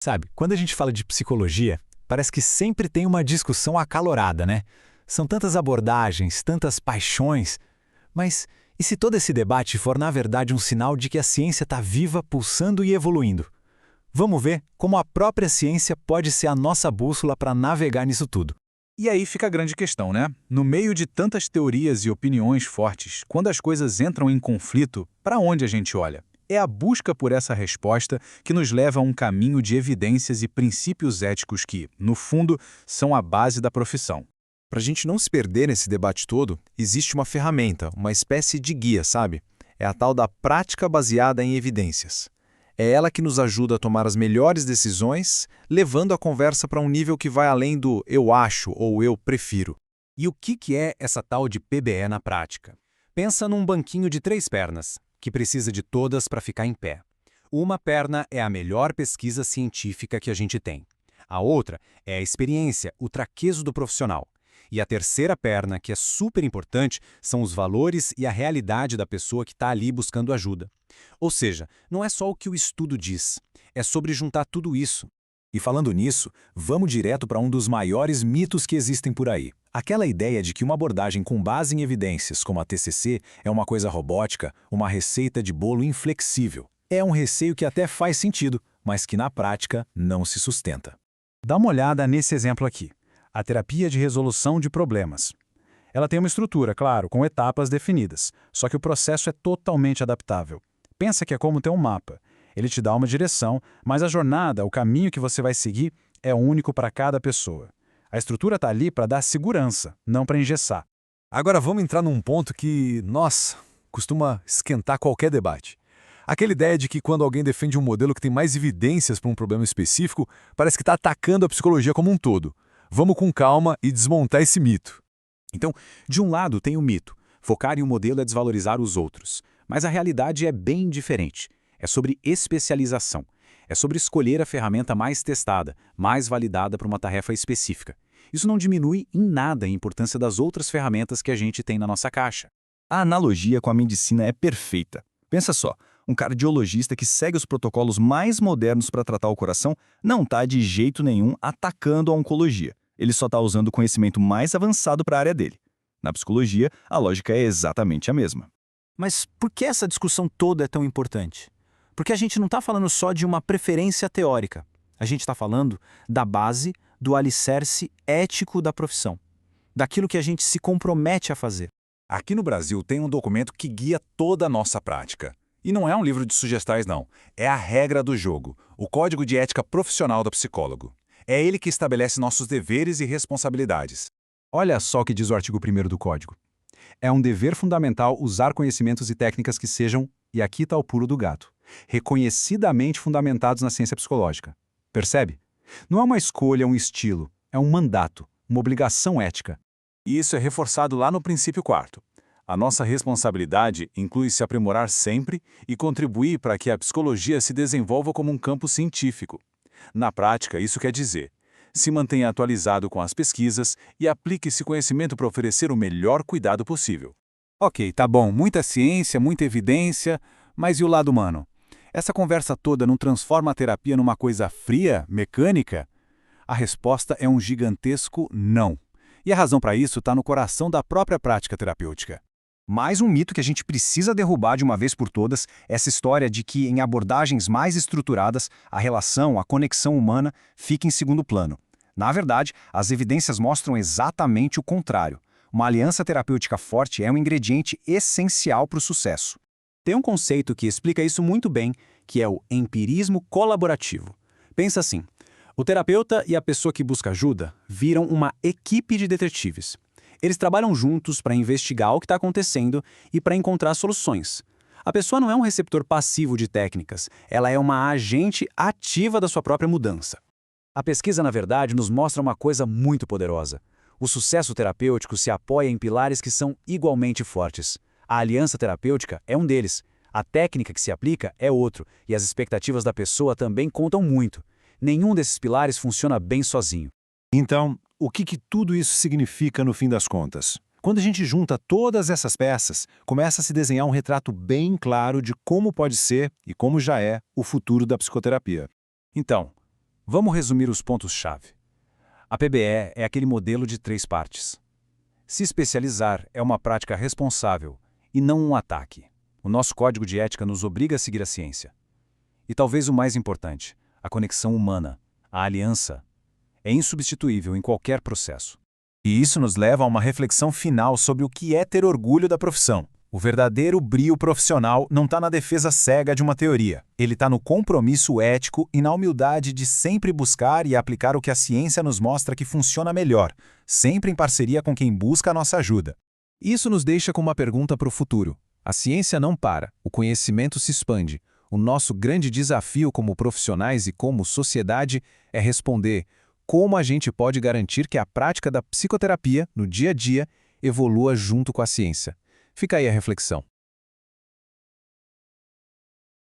Sabe, quando a gente fala de psicologia, parece que sempre tem uma discussão acalorada, né? São tantas abordagens, tantas paixões. Mas e se todo esse debate for, na verdade, um sinal de que a ciência está viva, pulsando e evoluindo? Vamos ver como a própria ciência pode ser a nossa bússola para navegar nisso tudo. E aí fica a grande questão, né? No meio de tantas teorias e opiniões fortes, quando as coisas entram em conflito, para onde a gente olha? É a busca por essa resposta que nos leva a um caminho de evidências e princípios éticos que, no fundo, são a base da profissão. Para a gente não se perder nesse debate todo, existe uma ferramenta, uma espécie de guia, sabe? É a tal da prática baseada em evidências. É ela que nos ajuda a tomar as melhores decisões, levando a conversa para um nível que vai além do eu acho ou eu prefiro. E o que é essa tal de PBE na prática? Pensa num banquinho de 3 pernas, que precisa de todas para ficar em pé. Uma perna é a melhor pesquisa científica que a gente tem. A outra é a experiência, o traquejo do profissional. E a terceira perna, que é super importante, são os valores e a realidade da pessoa que está ali buscando ajuda. Ou seja, não é só o que o estudo diz, é sobre juntar tudo isso. E falando nisso, vamos direto para um dos maiores mitos que existem por aí. Aquela ideia de que uma abordagem com base em evidências, como a TCC, é uma coisa robótica, uma receita de bolo inflexível. É um receio que até faz sentido, mas que na prática não se sustenta. Dá uma olhada nesse exemplo aqui. A terapia de resolução de problemas. Ela tem uma estrutura, claro, com etapas definidas, só que o processo é totalmente adaptável. Pensa que é como ter um mapa. Ele te dá uma direção, mas a jornada, o caminho que você vai seguir, é único para cada pessoa. A estrutura está ali para dar segurança, não para engessar. Agora vamos entrar num ponto que, nossa, costuma esquentar qualquer debate. Aquela ideia de que quando alguém defende um modelo que tem mais evidências para um problema específico, parece que está atacando a psicologia como um todo. Vamos com calma e desmontar esse mito. Então, de um lado tem o mito. Focar em um modelo é desvalorizar os outros. Mas a realidade é bem diferente. É sobre especialização. É sobre escolher a ferramenta mais testada, mais validada para uma tarefa específica. Isso não diminui em nada a importância das outras ferramentas que a gente tem na nossa caixa. A analogia com a medicina é perfeita. Pensa só, um cardiologista que segue os protocolos mais modernos para tratar o coração não está de jeito nenhum atacando a oncologia. Ele só está usando o conhecimento mais avançado para a área dele. Na psicologia, a lógica é exatamente a mesma. Mas por que essa discussão toda é tão importante? Porque a gente não está falando só de uma preferência teórica. A gente está falando da base, do alicerce ético da profissão. Daquilo que a gente se compromete a fazer. Aqui no Brasil tem um documento que guia toda a nossa prática. E não é um livro de sugestões, não. É a regra do jogo, o Código de Ética Profissional do Psicólogo. É ele que estabelece nossos deveres e responsabilidades. Olha só o que diz o artigo 1º do Código. É um dever fundamental usar conhecimentos e técnicas que sejam, e aqui está o pulo do gato, reconhecidamente fundamentados na ciência psicológica. Percebe? Não é uma escolha, um estilo, é um mandato, uma obrigação ética. E isso é reforçado lá no princípio 4º. A nossa responsabilidade inclui se aprimorar sempre e contribuir para que a psicologia se desenvolva como um campo científico. Na prática, isso quer dizer, se mantenha atualizado com as pesquisas e aplique esse conhecimento para oferecer o melhor cuidado possível. Ok, tá bom, muita ciência, muita evidência, mas e o lado humano? Essa conversa toda não transforma a terapia numa coisa fria, mecânica? A resposta é um gigantesco não. E a razão para isso está no coração da própria prática terapêutica. Mais um mito que a gente precisa derrubar de uma vez por todas, essa história de que em abordagens mais estruturadas, a relação, a conexão humana fica em segundo plano. Na verdade, as evidências mostram exatamente o contrário. Uma aliança terapêutica forte é um ingrediente essencial para o sucesso. Tem um conceito que explica isso muito bem, que é o empirismo colaborativo. Pensa assim, o terapeuta e a pessoa que busca ajuda viram uma equipe de detetives. Eles trabalham juntos para investigar o que está acontecendo e para encontrar soluções. A pessoa não é um receptor passivo de técnicas, ela é uma agente ativa da sua própria mudança. A pesquisa, na verdade, nos mostra uma coisa muito poderosa. O sucesso terapêutico se apoia em pilares que são igualmente fortes. A aliança terapêutica é um deles, a técnica que se aplica é outro, e as expectativas da pessoa também contam muito. Nenhum desses pilares funciona bem sozinho. Então, o que tudo isso significa no fim das contas? Quando a gente junta todas essas peças, começa a se desenhar um retrato bem claro de como pode ser e como já é o futuro da psicoterapia. Então, Vamos resumir os pontos-chave. A PBE é aquele modelo de 3 partes. Se especializar é uma prática responsável e não um ataque. O nosso código de ética nos obriga a seguir a ciência. E talvez o mais importante, a conexão humana, a aliança, é insubstituível em qualquer processo. E isso nos leva a uma reflexão final sobre o que é ter orgulho da profissão. O verdadeiro brio profissional não está na defesa cega de uma teoria. Ele está no compromisso ético e na humildade de sempre buscar e aplicar o que a ciência nos mostra que funciona melhor, sempre em parceria com quem busca a nossa ajuda. Isso nos deixa com uma pergunta para o futuro. A ciência não para, o conhecimento se expande. O nosso grande desafio como profissionais e como sociedade é responder como a gente pode garantir que a prática da psicoterapia, no dia a dia, evolua junto com a ciência. Fica aí a reflexão.